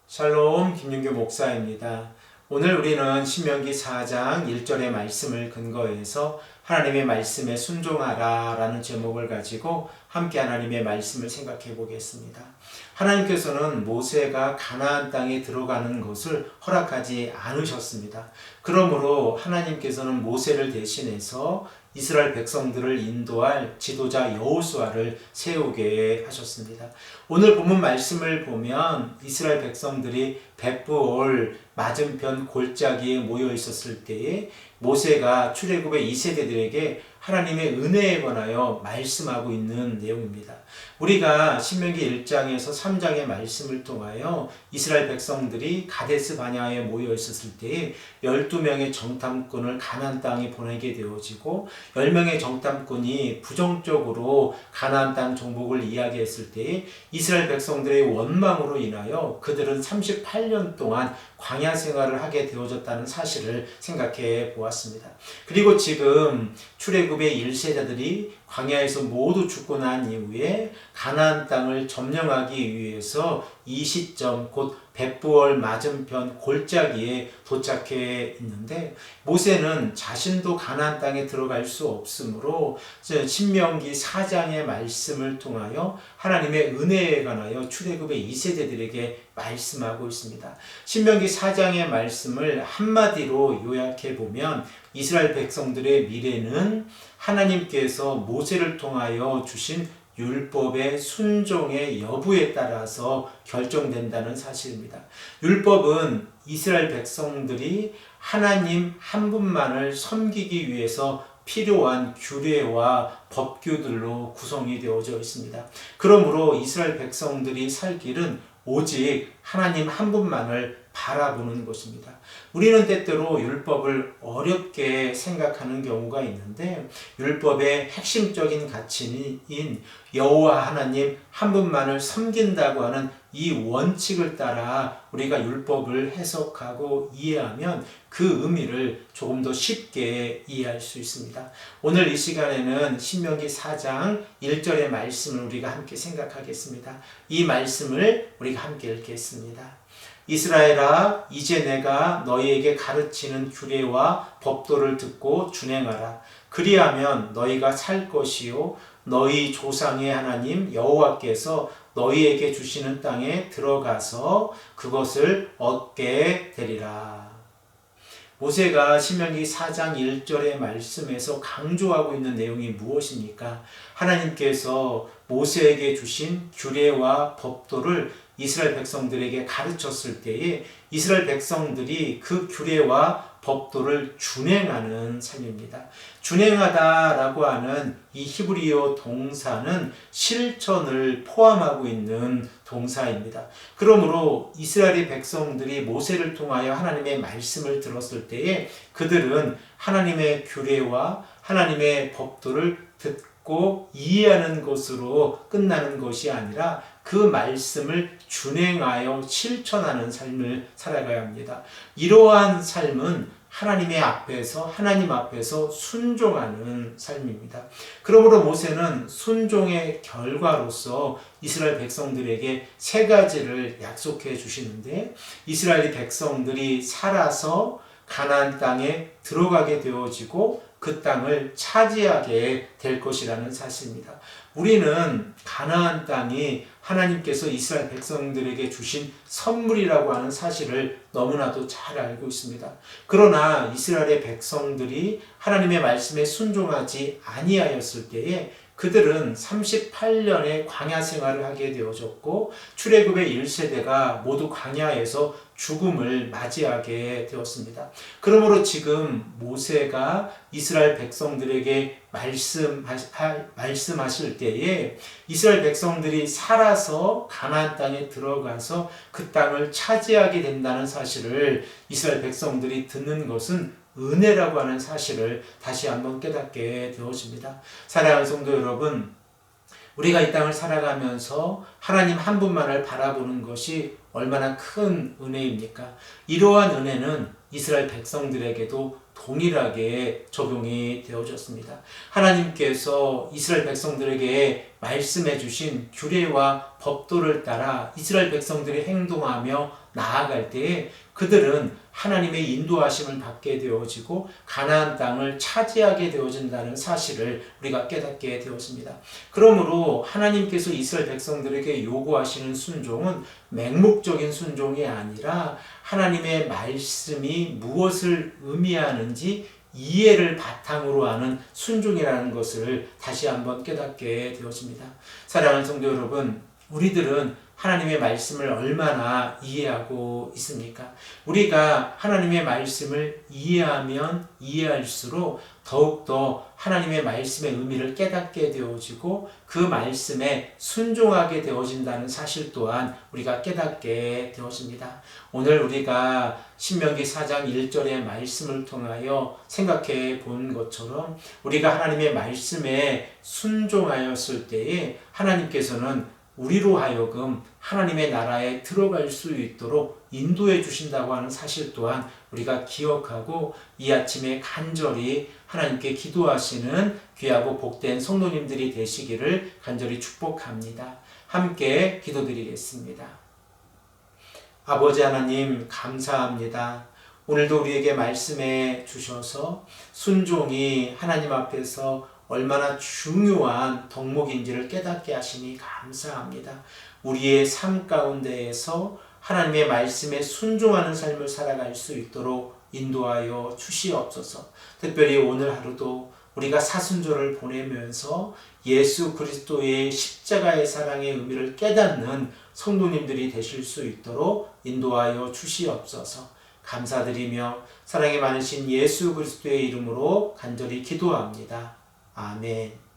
샬롬 김윤규 목사입니다. 오늘 우리는 신명기 4장 1절의 말씀을 근거해서 하나님의 말씀에 순종하라 라는 제목을 가지고 함께 하나님의 말씀을 생각해 보겠습니다. 하나님께서는 모세가 가나안 땅에 들어가는 것을 허락하지 않으셨습니다. 그러므로 하나님께서는 모세를 대신해서 이스라엘 백성들을 인도할 지도자 여호수아를 세우게 하셨습니다. 오늘 본문 말씀을 보면 이스라엘 백성들이 벳부올 맞은편 골짜기에 모여 있었을 때에 모세가 출애굽의 2세대들에게 하나님의 은혜에 관하여 말씀하고 있는 내용입니다. 우리가 신명기 1장에서 3장의 말씀을 통하여 이스라엘 백성들이 가데스 바냐에 모여 있었을 때에 12명의 정탐꾼을 가나안 땅에 보내게 되어지고 10명의 정탐꾼이 부정적으로 가나안 땅 정복을 이야기했을 때에 이스라엘 백성들의 원망으로 인하여 그들은 38년 동안 광야 생활을 하게 되어졌다는 사실을 생각해 보았습니다. 그리고 지금 출애굽의 1세자들이 광야에서 모두 죽고 난 이후에 가나안 땅을 점령하기 위해서 이 시점 곧 벳부올 맞은편 골짜기에 도착해 있는데 모세는 자신도 가나안 땅에 들어갈 수 없으므로 신명기 4장의 말씀을 통하여 하나님의 은혜에 관하여 출애굽의 2세대들에게 말씀하고 있습니다. 신명기 4장의 말씀을 한마디로 요약해 보면 이스라엘 백성들의 미래는 하나님께서 모세를 통하여 주신 율법의 순종의 여부에 따라서 결정된다는 사실입니다. 율법은 이스라엘 백성들이 하나님 한 분만을 섬기기 위해서 필요한 규례와 법규들로 구성이 되어져 있습니다. 그러므로 이스라엘 백성들이 살 길은 오직 하나님 한 분만을 바라보는 것입니다. 우리는 때때로 율법을 어렵게 생각하는 경우가 있는데 율법의 핵심적인 가치인 여호와 하나님 한 분만을 섬긴다고 하는 이 원칙을 따라 우리가 율법을 해석하고 이해하면 그 의미를 조금 더 쉽게 이해할 수 있습니다. 오늘 이 시간에는 신명기 4장 1절의 말씀을 우리가 함께 생각하겠습니다. 이 말씀을 우리가 함께 읽겠습니다. 이스라엘아, 이제 내가 너희에게 가르치는 규례와 법도를 듣고 준행하라. 그리하면 너희가 살 것이요 너희 조상의 하나님 여호와께서 너희에게 주시는 땅에 들어가서 그것을 얻게 되리라. 모세가 신명기 4장 1절의 말씀에서 강조하고 있는 내용이 무엇입니까? 하나님께서 모세에게 주신 규례와 법도를 이스라엘 백성들에게 가르쳤을 때에 이스라엘 백성들이 그 규례와 법도를 준행하는 삶입니다. 준행하다라고 하는 이 히브리어 동사는 실천을 포함하고 있는 동사입니다. 그러므로 이스라엘 백성들이 모세를 통하여 하나님의 말씀을 들었을 때에 그들은 하나님의 규례와 하나님의 법도를 듣고 이해하는 것으로 끝나는 것이 아니라 그 말씀을 준행하여 실천하는 삶을 살아가야 합니다. 이러한 삶은 하나님 앞에서 순종하는 삶입니다. 그러므로 모세는 순종의 결과로서 이스라엘 백성들에게 세 가지를 약속해 주시는데 이스라엘 백성들이 살아서 가나안 땅에 들어가게 되어지고 그 땅을 차지하게 될 것이라는 사실입니다. 우리는 가나안 땅이 하나님께서 이스라엘 백성들에게 주신 선물이라고 하는 사실을 너무나도 잘 알고 있습니다. 그러나 이스라엘의 백성들이 하나님의 말씀에 순종하지 아니하였을 때에 그들은 38년의 광야 생활을 하게 되어졌고 출애굽의 1세대가 모두 광야에서 죽음을 맞이하게 되었습니다. 그러므로 지금 모세가 이스라엘 백성들에게 말씀하실 때에 이스라엘 백성들이 살아서 가나안 땅에 들어가서 그 땅을 차지하게 된다는 사실을 이스라엘 백성들이 듣는 것은 은혜라고 하는 사실을 다시 한번 깨닫게 되어집니다. 사랑하는 성도 여러분, 우리가 이 땅을 살아가면서 하나님 한 분만을 바라보는 것이 얼마나 큰 은혜입니까? 이러한 은혜는 이스라엘 백성들에게도 동일하게 적용이 되어졌습니다. 하나님께서 이스라엘 백성들에게 말씀해 주신 규례와 법도를 따라 이스라엘 백성들이 행동하며 나아갈 때에 그들은 하나님의 인도하심을 받게 되어지고 가나안 땅을 차지하게 되어진다는 사실을 우리가 깨닫게 되었습니다. 그러므로 하나님께서 이스라엘 백성들에게 요구하시는 순종은 맹목적인 순종이 아니라 하나님의 말씀이 무엇을 의미하는지 이해를 바탕으로 하는 순종이라는 것을 다시 한번 깨닫게 되었습니다. 사랑하는 성도 여러분, 우리들은 하나님의 말씀을 얼마나 이해하고 있습니까? 우리가 하나님의 말씀을 이해하면 이해할수록 더욱더 하나님의 말씀의 의미를 깨닫게 되어지고 그 말씀에 순종하게 되어진다는 사실 또한 우리가 깨닫게 되어집니다. 오늘 우리가 신명기 4장 1절의 말씀을 통하여 생각해 본 것처럼 우리가 하나님의 말씀에 순종하였을 때에 하나님께서는 우리로 하여금 하나님의 나라에 들어갈 수 있도록 인도해 주신다고 하는 사실 또한 우리가 기억하고 이 아침에 간절히 하나님께 기도하시는 귀하고 복된 성도님들이 되시기를 간절히 축복합니다. 함께 기도드리겠습니다. 아버지 하나님 감사합니다. 오늘도 우리에게 말씀해 주셔서 순종이 하나님 앞에서 얼마나 중요한 덕목인지를 깨닫게 하시니 감사합니다. 우리의 삶 가운데에서 하나님의 말씀에 순종하는 삶을 살아갈 수 있도록 인도하여 주시옵소서. 특별히 오늘 하루도 우리가 사순절을 보내면서 예수 그리스도의 십자가의 사랑의 의미를 깨닫는 성도님들이 되실 수 있도록 인도하여 주시옵소서. 감사드리며 사랑이 많으신 예수 그리스도의 이름으로 간절히 기도합니다. 아멘.